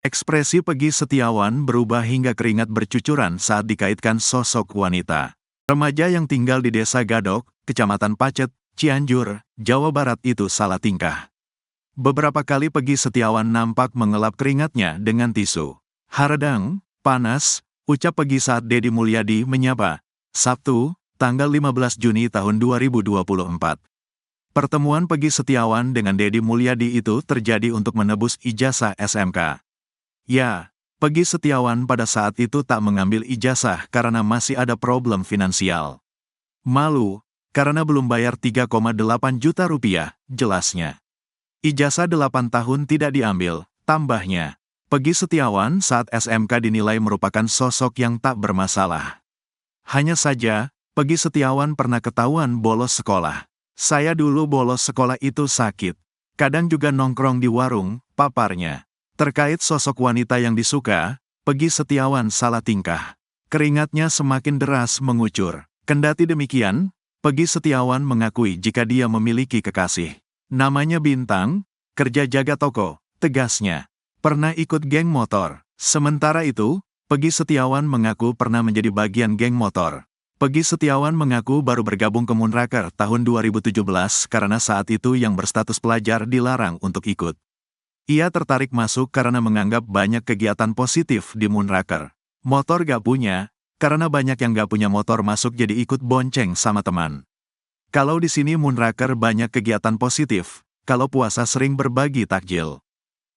Ekspresi Peggy Setiawan berubah hingga keringat bercucuran saat dikaitkan sosok wanita. Remaja yang tinggal di Desa Gadok, Kecamatan Pacet, Cianjur, Jawa Barat itu salah tingkah. Beberapa kali Peggy Setiawan nampak mengelap keringatnya dengan tisu. "Haradang, panas," ucap Peggy saat Deddy Mulyadi menyapa. Sabtu, tanggal 15 Juni tahun 2024. Pertemuan Peggy Setiawan dengan Deddy Mulyadi itu terjadi untuk menebus ijazah SMK. Ya, Peggy Setiawan pada saat itu tak mengambil ijazah karena masih ada problem finansial. Malu, karena belum bayar 3,8 juta rupiah, jelasnya. Ijazah 8 tahun tidak diambil, tambahnya. Peggy Setiawan saat SMK dinilai merupakan sosok yang tak bermasalah. Hanya saja, Peggy Setiawan pernah ketahuan bolos sekolah. "Saya dulu bolos sekolah itu sakit. Kadang juga nongkrong di warung," paparnya. Terkait sosok wanita yang disuka, Peggy Setiawan salah tingkah. Keringatnya semakin deras mengucur. Kendati demikian, Peggy Setiawan mengakui jika dia memiliki kekasih. Namanya Bintang, kerja jaga toko, tegasnya. Pernah ikut geng motor. Sementara itu, Peggy Setiawan mengaku pernah menjadi bagian geng motor. Peggy Setiawan mengaku baru bergabung ke Moonraker tahun 2017 karena saat itu yang berstatus pelajar dilarang untuk ikut. Ia tertarik masuk karena menganggap banyak kegiatan positif di Moonraker. Motor gak punya, karena banyak yang gak punya motor masuk jadi ikut bonceng sama teman. Kalau di sini Moonraker banyak kegiatan positif, kalau puasa sering berbagi takjil.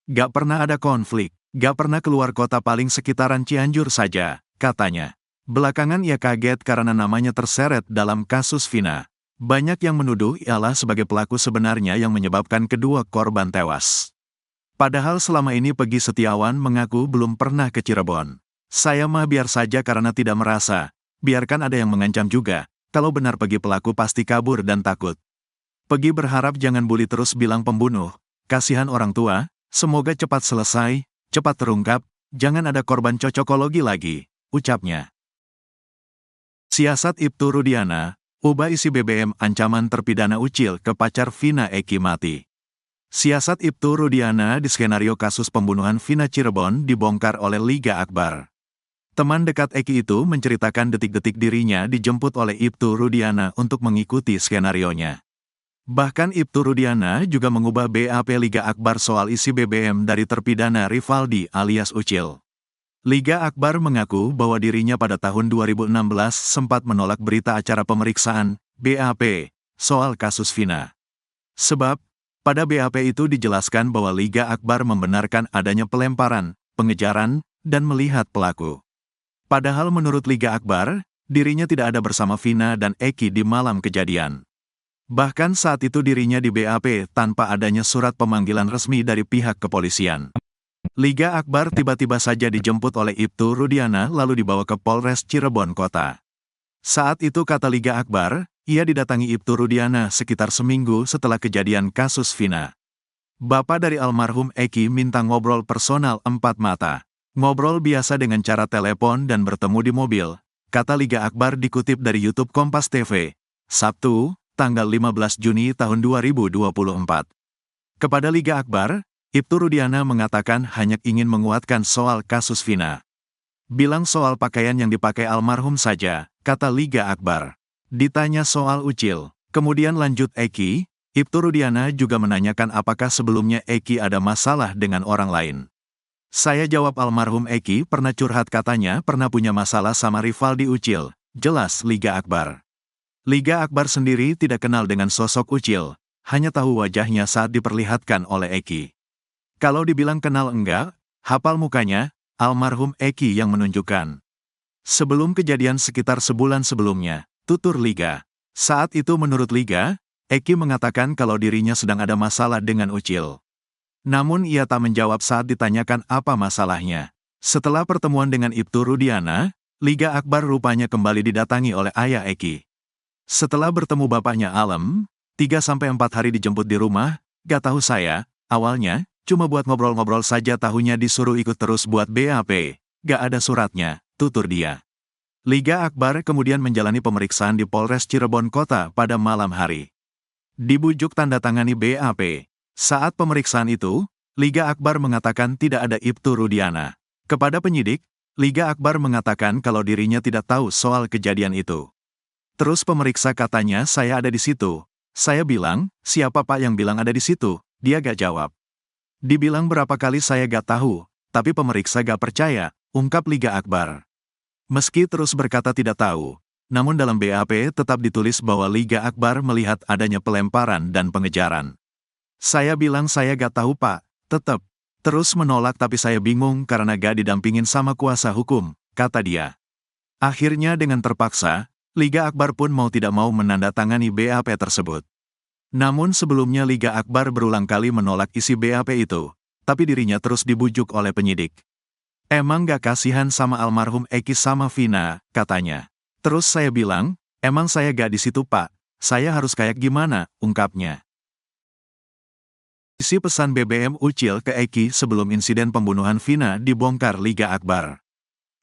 Gak pernah ada konflik, gak pernah keluar kota, paling sekitaran Cianjur saja, katanya. Belakangan ia kaget karena namanya terseret dalam kasus Vina. Banyak yang menuduh ialah sebagai pelaku sebenarnya yang menyebabkan kedua korban tewas. Padahal selama ini Peggy Setiawan mengaku belum pernah ke Cirebon. "Saya mah biar saja karena tidak merasa. Biarkan ada yang mengancam juga. Kalau benar Peggy pelaku pasti kabur dan takut." Peggy berharap jangan bully terus, bilang pembunuh. "Kasihan orang tua, semoga cepat selesai, cepat terungkap, jangan ada korban cocokologi lagi," ucapnya. Siasat Ibtu Rudiana, ubah isi BBM ancaman terpidana ucil ke pacar Vina Eki mati. Siasat Ibtu Rudiana di skenario kasus pembunuhan Vina Cirebon dibongkar oleh Liga Akbar. Teman dekat Eki itu menceritakan detik-detik dirinya dijemput oleh Ibtu Rudiana untuk mengikuti skenarionya. Bahkan Ibtu Rudiana juga mengubah BAP Liga Akbar soal isi BBM dari terpidana Rivaldi alias Ucil. Liga Akbar mengaku bahwa dirinya pada tahun 2016 sempat menolak berita acara pemeriksaan BAP soal kasus Vina. Sebab, pada BAP itu dijelaskan bahwa Liga Akbar membenarkan adanya pelemparan, pengejaran, dan melihat pelaku. Padahal menurut Liga Akbar, dirinya tidak ada bersama Vina dan Eki di malam kejadian. Bahkan saat itu dirinya di BAP tanpa adanya surat pemanggilan resmi dari pihak kepolisian. Liga Akbar tiba-tiba saja dijemput oleh Ibtu Rudiana lalu dibawa ke Polres Cirebon Kota. Saat itu kata Liga Akbar, ia didatangi Ibtu Rudiana sekitar seminggu setelah kejadian kasus Vina. Bapak dari almarhum Eki minta ngobrol personal 4 mata. Ngobrol biasa dengan cara telepon dan bertemu di mobil, kata Liga Akbar dikutip dari YouTube Kompas TV. Sabtu, tanggal 15 Juni tahun 2024. Kepada Liga Akbar, Ibtu Rudiana mengatakan hanya ingin menguatkan soal kasus Vina. "Bilang soal pakaian yang dipakai almarhum saja," kata Liga Akbar. Ditanya soal Ucil, kemudian lanjut Eki, Ibtu Rudiana juga menanyakan apakah sebelumnya Eki ada masalah dengan orang lain. "Saya jawab almarhum Eki pernah curhat, katanya pernah punya masalah sama Rivaldi Ucil," jelas Liga Akbar. Liga Akbar sendiri tidak kenal dengan sosok Ucil, hanya tahu wajahnya saat diperlihatkan oleh Eki. Kalau dibilang kenal enggak, hafal mukanya, almarhum Eki yang menunjukkan. Sebelum kejadian sekitar sebulan sebelumnya, tutur Liga. Saat itu menurut Liga, Eki mengatakan kalau dirinya sedang ada masalah dengan Ucil. Namun ia tak menjawab saat ditanyakan apa masalahnya. Setelah pertemuan dengan Ibtu Rudiana, Liga Akbar rupanya kembali didatangi oleh ayah Eki. Setelah bertemu bapaknya Alem, 3-4 hari dijemput di rumah, "Gak tahu saya, awalnya, cuma buat ngobrol-ngobrol saja, tahunya disuruh ikut terus buat BAP, gak ada suratnya," tutur dia. Liga Akbar kemudian menjalani pemeriksaan di Polres Cirebon Kota pada malam hari. Dibujuk tanda tangani BAP. Saat pemeriksaan itu, Liga Akbar mengatakan tidak ada Ibtu Rudiana. Kepada penyidik, Liga Akbar mengatakan kalau dirinya tidak tahu soal kejadian itu. Terus pemeriksa katanya saya ada di situ. Saya bilang, siapa Pak yang bilang ada di situ? Dia gak jawab. Dibilang berapa kali saya gak tahu, tapi pemeriksa gak percaya, ungkap Liga Akbar. Meski terus berkata tidak tahu, namun dalam BAP tetap ditulis bahwa Liga Akbar melihat adanya pelemparan dan pengejaran. Saya bilang saya gak tahu Pak, tetap. Terus menolak tapi saya bingung karena gak didampingin sama kuasa hukum, kata dia. Akhirnya dengan terpaksa, Liga Akbar pun mau tidak mau menandatangani BAP tersebut. Namun sebelumnya Liga Akbar berulang kali menolak isi BAP itu, tapi dirinya terus dibujuk oleh penyidik. Emang gak kasihan sama almarhum Eki sama Vina, katanya. Terus saya bilang, emang saya gak di situ Pak, saya harus kayak gimana, ungkapnya. Isi pesan BBM Ucil ke Eki sebelum insiden pembunuhan Vina dibongkar Liga Akbar.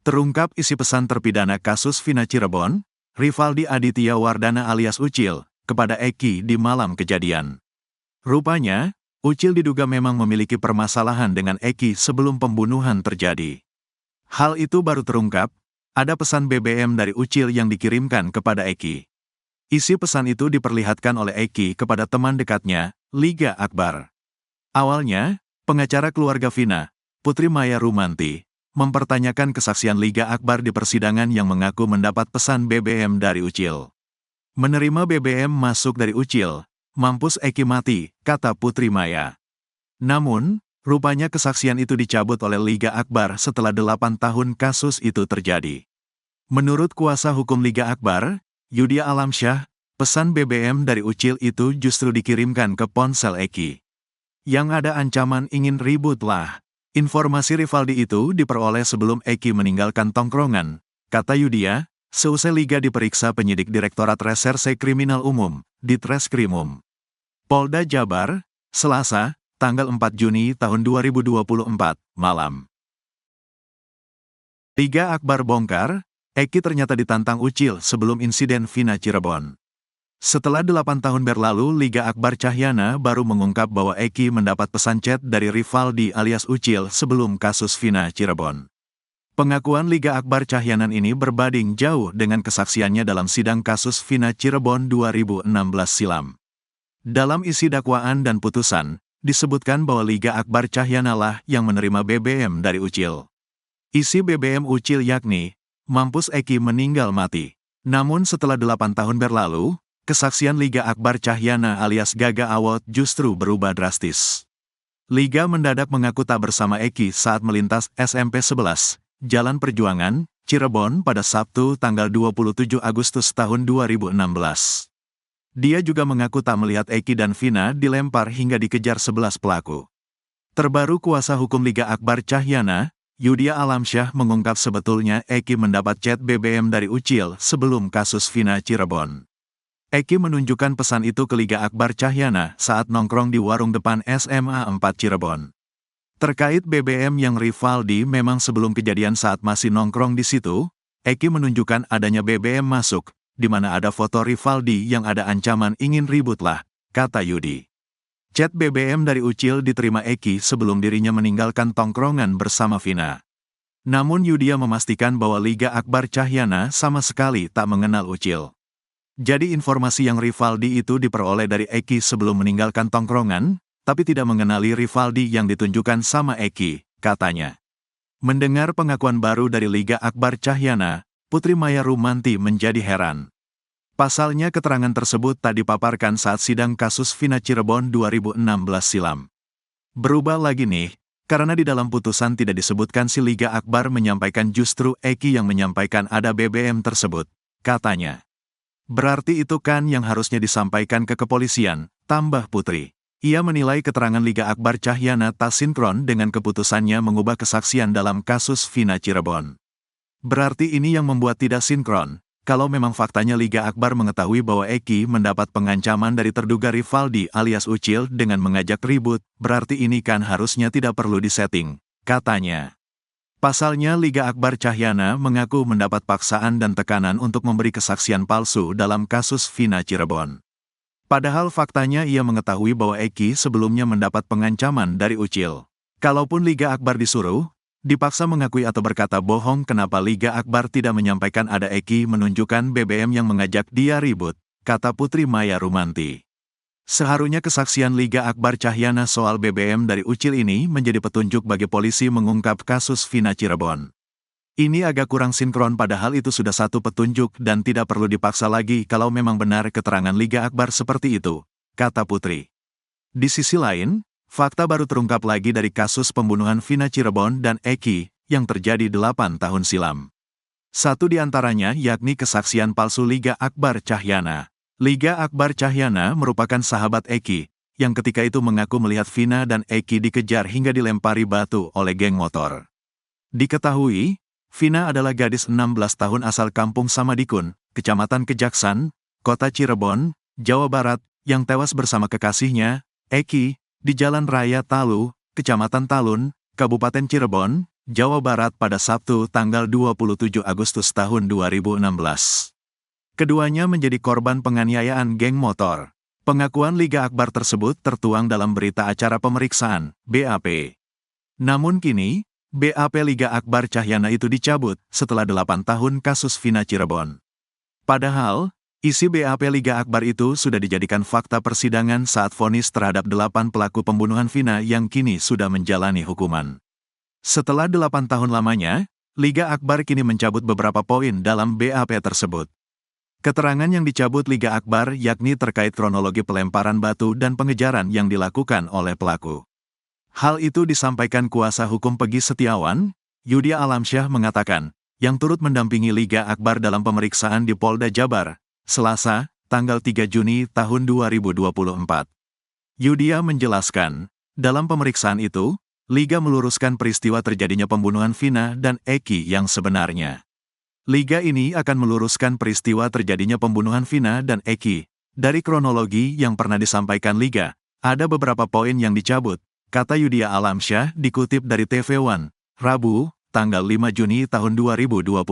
Terungkap isi pesan terpidana kasus Vina Cirebon, Rivaldi Aditya Wardana alias Ucil, kepada Eki di malam kejadian. Rupanya, Ucil diduga memang memiliki permasalahan dengan Eki sebelum pembunuhan terjadi. Hal itu baru terungkap, ada pesan BBM dari Ucil yang dikirimkan kepada Eki. Isi pesan itu diperlihatkan oleh Eki kepada teman dekatnya, Liga Akbar. Awalnya, pengacara keluarga Vina, Putri Maya Rumanti, mempertanyakan kesaksian Liga Akbar di persidangan yang mengaku mendapat pesan BBM dari Ucil. Menerima BBM masuk dari Ucil, mampus Eki mati, kata Putri Maya. Namun, rupanya kesaksian itu dicabut oleh Liga Akbar setelah 8 tahun kasus itu terjadi. Menurut kuasa hukum Liga Akbar, Yudia Alamsyah, pesan BBM dari Ucil itu justru dikirimkan ke ponsel Eki. Yang ada ancaman ingin ribut lah. Informasi Rivaldi itu diperoleh sebelum Eki meninggalkan tongkrongan, kata Yudia, seusai Liga diperiksa penyidik Direktorat Reserse Kriminal Umum, Ditreskrimum Polda Jabar, Selasa, tanggal 4 Juni tahun 2024, malam. Liga Akbar bongkar, Eki ternyata ditantang Ucil sebelum insiden Vina Cirebon. Setelah 8 tahun berlalu, Liga Akbar Cahyana baru mengungkap bahwa Eki mendapat pesan chat dari Rivaldi alias Ucil sebelum kasus Vina Cirebon. Pengakuan Liga Akbar Cahyana ini berbanding jauh dengan kesaksiannya dalam sidang kasus Vina Cirebon 2016 silam. Dalam isi dakwaan dan putusan, disebutkan bahwa Liga Akbar Cahyana lah yang menerima BBM dari Ucil. Isi BBM Ucil yakni, mampus Eki meninggal mati. Namun setelah 8 tahun berlalu, kesaksian Liga Akbar Cahyana alias Gaga Awot justru berubah drastis. Liga mendadak mengaku tak bersama Eki saat melintas SMP 11, Jalan Perjuangan, Cirebon pada Sabtu tanggal 27 Agustus tahun 2016. Dia juga mengaku tak melihat Eki dan Vina dilempar hingga dikejar 11 pelaku. Terbaru kuasa hukum Liga Akbar Cahyana, Yudia Alamsyah mengungkap sebetulnya Eki mendapat chat BBM dari Ucil sebelum kasus Vina Cirebon. Eki menunjukkan pesan itu ke Liga Akbar Cahyana saat nongkrong di warung depan SMA 4 Cirebon. Terkait BBM yang Rivaldi memang sebelum kejadian saat masih nongkrong di situ, Eki menunjukkan adanya BBM masuk, di mana ada foto Rivaldi yang ada ancaman ingin ribut lah, kata Yudi. Chat BBM dari Ucil diterima Eki sebelum dirinya meninggalkan tongkrongan bersama Vina. Namun Yudia memastikan bahwa Liga Akbar Cahyana sama sekali tak mengenal Ucil. Jadi informasi yang Rivaldi itu diperoleh dari Eki sebelum meninggalkan tongkrongan, tapi tidak mengenali Rivaldi yang ditunjukkan sama Eki, katanya. Mendengar pengakuan baru dari Liga Akbar Cahyana, Putri Maya Rumanti menjadi heran. Pasalnya keterangan tersebut tak dipaparkan saat sidang kasus Vina Cirebon 2016 silam. Berubah lagi nih, karena di dalam putusan tidak disebutkan si Liga Akbar menyampaikan justru Eki yang menyampaikan ada BBM tersebut, katanya. Berarti itu kan yang harusnya disampaikan ke kepolisian, tambah Putri. Ia menilai keterangan Liga Akbar Cahyana tak sinkron dengan keputusannya mengubah kesaksian dalam kasus Vina Cirebon. Berarti ini yang membuat tidak sinkron. Kalau memang faktanya Liga Akbar mengetahui bahwa Eki mendapat pengancaman dari terduga Rivaldi alias Ucil dengan mengajak ribut, berarti ini kan harusnya tidak perlu disetting, katanya. Pasalnya Liga Akbar Cahyana mengaku mendapat paksaan dan tekanan untuk memberi kesaksian palsu dalam kasus Vina Cirebon. Padahal faktanya ia mengetahui bahwa Eki sebelumnya mendapat pengancaman dari Ucil. Kalaupun Liga Akbar disuruh, dipaksa mengakui atau berkata bohong, kenapa Liga Akbar tidak menyampaikan ada Eki menunjukkan BBM yang mengajak dia ribut, kata Putri Maya Rumanti. Seharusnya kesaksian Liga Akbar Cahyana soal BBM dari Ucil ini menjadi petunjuk bagi polisi mengungkap kasus Vina Cirebon. Ini agak kurang sinkron, padahal itu sudah satu petunjuk dan tidak perlu dipaksa lagi kalau memang benar keterangan Liga Akbar seperti itu, kata Putri. Di sisi lain, fakta baru terungkap lagi dari kasus pembunuhan Vina Cirebon dan Eki yang terjadi 8 tahun silam. Satu di antaranya yakni kesaksian palsu Liga Akbar Cahyana. Liga Akbar Cahyana merupakan sahabat Eki, yang ketika itu mengaku melihat Vina dan Eki dikejar hingga dilempari batu oleh geng motor. Diketahui, Vina adalah gadis 16 tahun asal kampung Samadikun, Kecamatan Kejaksan, Kota Cirebon, Jawa Barat, yang tewas bersama kekasihnya, Eki, di Jalan Raya Talu, Kecamatan Talun, Kabupaten Cirebon, Jawa Barat pada Sabtu tanggal 27 Agustus tahun 2016. Keduanya menjadi korban penganiayaan geng motor. Pengakuan Liga Akbar tersebut tertuang dalam berita acara pemeriksaan, BAP. Namun kini, BAP Liga Akbar Cahyana itu dicabut setelah 8 tahun kasus Vina Cirebon. Padahal, isi BAP Liga Akbar itu sudah dijadikan fakta persidangan saat vonis terhadap 8 pelaku pembunuhan Vina yang kini sudah menjalani hukuman. Setelah 8 tahun lamanya, Liga Akbar kini mencabut beberapa poin dalam BAP tersebut. Keterangan yang dicabut Liga Akbar yakni terkait kronologi pelemparan batu dan pengejaran yang dilakukan oleh pelaku. Hal itu disampaikan kuasa hukum Pegi Setiawan, Yudia Alamsyah mengatakan, yang turut mendampingi Liga Akbar dalam pemeriksaan di Polda Jabar, Selasa, tanggal 3 Juni tahun 2024. Yudia menjelaskan, dalam pemeriksaan itu, Liga meluruskan peristiwa terjadinya pembunuhan Vina dan Eki yang sebenarnya. Liga ini akan meluruskan peristiwa terjadinya pembunuhan Vina dan Eki. Dari kronologi yang pernah disampaikan Liga, ada beberapa poin yang dicabut, kata Yudia Alamsyah dikutip dari TV One, Rabu, tanggal 5 Juni tahun 2024.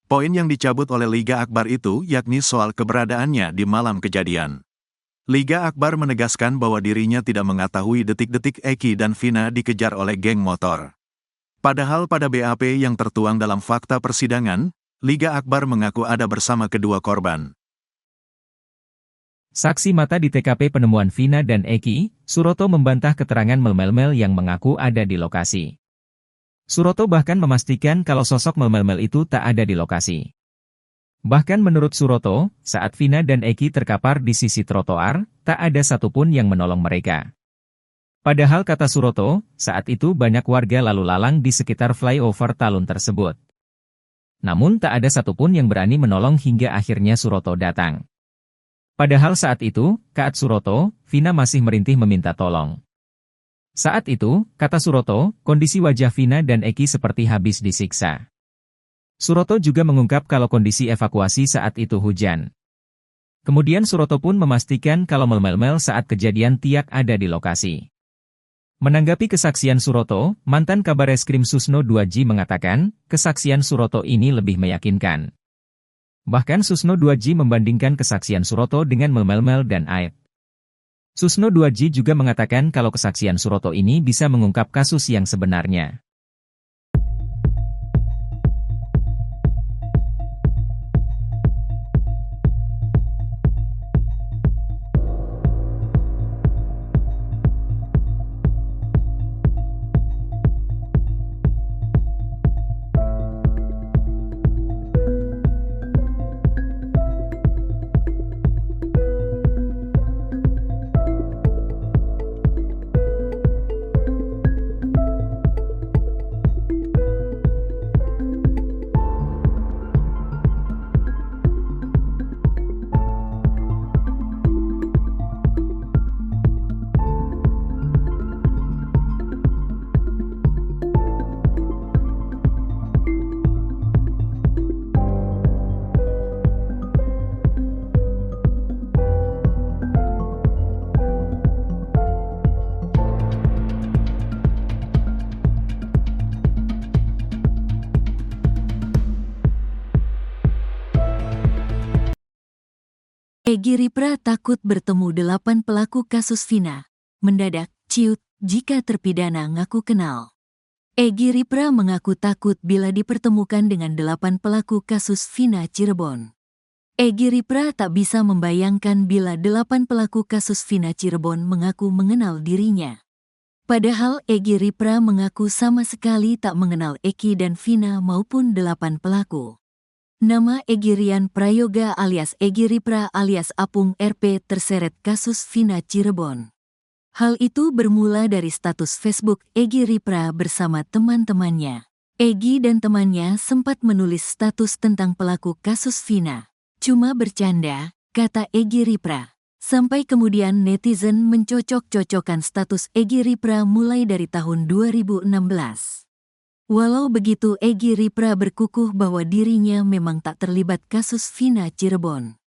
Poin yang dicabut oleh Liga Akbar itu yakni soal keberadaannya di malam kejadian. Liga Akbar menegaskan bahwa dirinya tidak mengetahui detik-detik Eki dan Vina dikejar oleh geng motor. Padahal pada BAP yang tertuang dalam fakta persidangan, Liga Akbar mengaku ada bersama kedua korban. Saksi mata di TKP penemuan Vina dan Eki, Suroto membantah keterangan Mel-Mel yang mengaku ada di lokasi. Suroto bahkan memastikan kalau sosok Mel-Mel itu tak ada di lokasi. Bahkan menurut Suroto, saat Vina dan Eki terkapar di sisi trotoar, tak ada satupun yang menolong mereka. Padahal kata Suroto, saat itu banyak warga lalu lalang di sekitar flyover Talun tersebut. Namun tak ada satupun yang berani menolong hingga akhirnya Suroto datang. Padahal saat itu, kata Suroto, Vina masih merintih meminta tolong. Saat itu, kata Suroto, kondisi wajah Vina dan Eki seperti habis disiksa. Suroto juga mengungkap kalau kondisi evakuasi saat itu hujan. Kemudian Suroto pun memastikan kalau Mel-Mel saat kejadian tiak ada di lokasi. Menanggapi kesaksian Suroto, mantan Kabareskrim Susno 2J mengatakan, kesaksian Suroto ini lebih meyakinkan. Bahkan Susno 2J membandingkan kesaksian Suroto dengan Mel-Mel dan Aib. Susno 2J juga mengatakan kalau kesaksian Suroto ini bisa mengungkap kasus yang sebenarnya. Egy Ripra takut bertemu 8 pelaku kasus Vina. Mendadak, ciut, jika terpidana ngaku kenal. Egy Ripra mengaku takut bila dipertemukan dengan 8 pelaku kasus Vina Cirebon. Egy Ripra tak bisa membayangkan bila 8 pelaku kasus Vina Cirebon mengaku mengenal dirinya. Padahal Egy Ripra mengaku sama sekali tak mengenal Eki dan Vina maupun 8 pelaku. Nama Egy Rian Prayoga alias Egy Ripra alias Apung RP terseret kasus Vina Cirebon. Hal itu bermula dari status Facebook Egy Ripra bersama teman-temannya. Egy dan temannya sempat menulis status tentang pelaku kasus Vina. Cuma bercanda, kata Egy Ripra. Sampai kemudian netizen mencocok-cocokkan status Egy Ripra mulai dari tahun 2016. Walau begitu, Egy Ripra berkukuh bahwa dirinya memang tak terlibat kasus Vina Cirebon.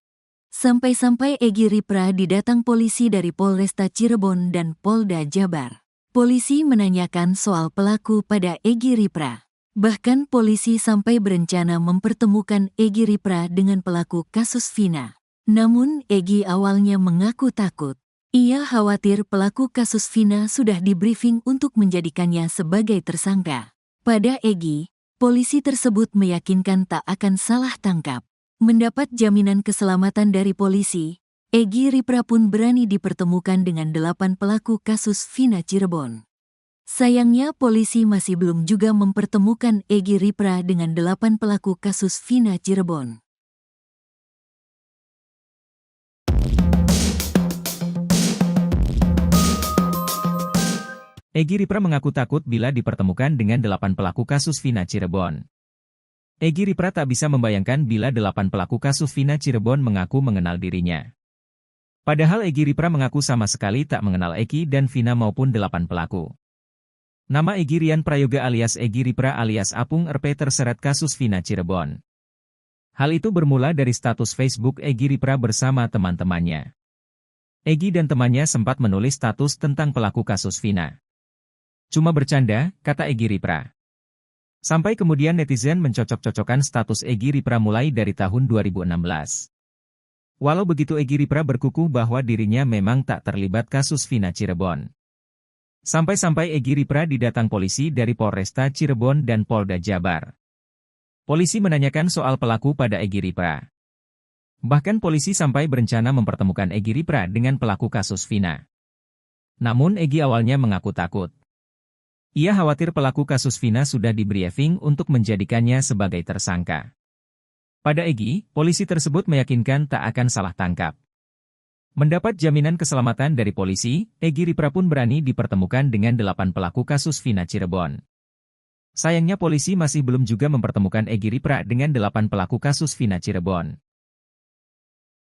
Sampai-sampai Egy Ripra didatang polisi dari Polresta Cirebon dan Polda Jabar. Polisi menanyakan soal pelaku pada Egy Ripra. Bahkan polisi sampai berencana mempertemukan Egy Ripra dengan pelaku kasus Vina. Namun Egy awalnya mengaku takut. Ia khawatir pelaku kasus Vina sudah dibriefing untuk menjadikannya sebagai tersangka. Pada Egy, polisi tersebut meyakinkan tak akan salah tangkap. Mendapat jaminan keselamatan dari polisi, Egy Ripra pun berani dipertemukan dengan 8 pelaku kasus Vina Cirebon. Sayangnya polisi masih belum juga mempertemukan Egy Ripra dengan 8 pelaku kasus Vina Cirebon. Egy Ripra mengaku takut bila dipertemukan dengan 8 pelaku kasus Vina Cirebon. Egy Ripra tak bisa membayangkan bila 8 pelaku kasus Vina Cirebon mengaku mengenal dirinya. Padahal Egy Ripra mengaku sama sekali tak mengenal Eki dan Vina maupun 8 pelaku. Nama Egy Rian Prayoga alias Egy Ripra alias Apung RP terseret kasus Vina Cirebon. Hal itu bermula dari status Facebook Egy Ripra bersama teman-temannya. Egy dan temannya sempat menulis status tentang pelaku kasus Vina. Cuma bercanda, kata Egy Ripra. Sampai kemudian netizen mencocok-cocokkan status Egy Ripra mulai dari tahun 2016. Walau begitu, Egy Ripra berkukuh bahwa dirinya memang tak terlibat kasus Vina Cirebon. Sampai-sampai Egy Ripra didatang polisi dari Polresta Cirebon dan Polda Jabar. Polisi menanyakan soal pelaku pada Egy Ripra. Bahkan polisi sampai berencana mempertemukan Egy Ripra dengan pelaku kasus Vina. Namun Egy awalnya mengaku takut. Ia khawatir pelaku kasus Vina sudah di-briefing untuk menjadikannya sebagai tersangka. Pada Egy, polisi tersebut meyakinkan tak akan salah tangkap. Mendapat jaminan keselamatan dari polisi, Egy Ripra pun berani dipertemukan dengan 8 pelaku kasus Vina Cirebon. Sayangnya polisi masih belum juga mempertemukan Egy Ripra dengan 8 pelaku kasus Vina Cirebon.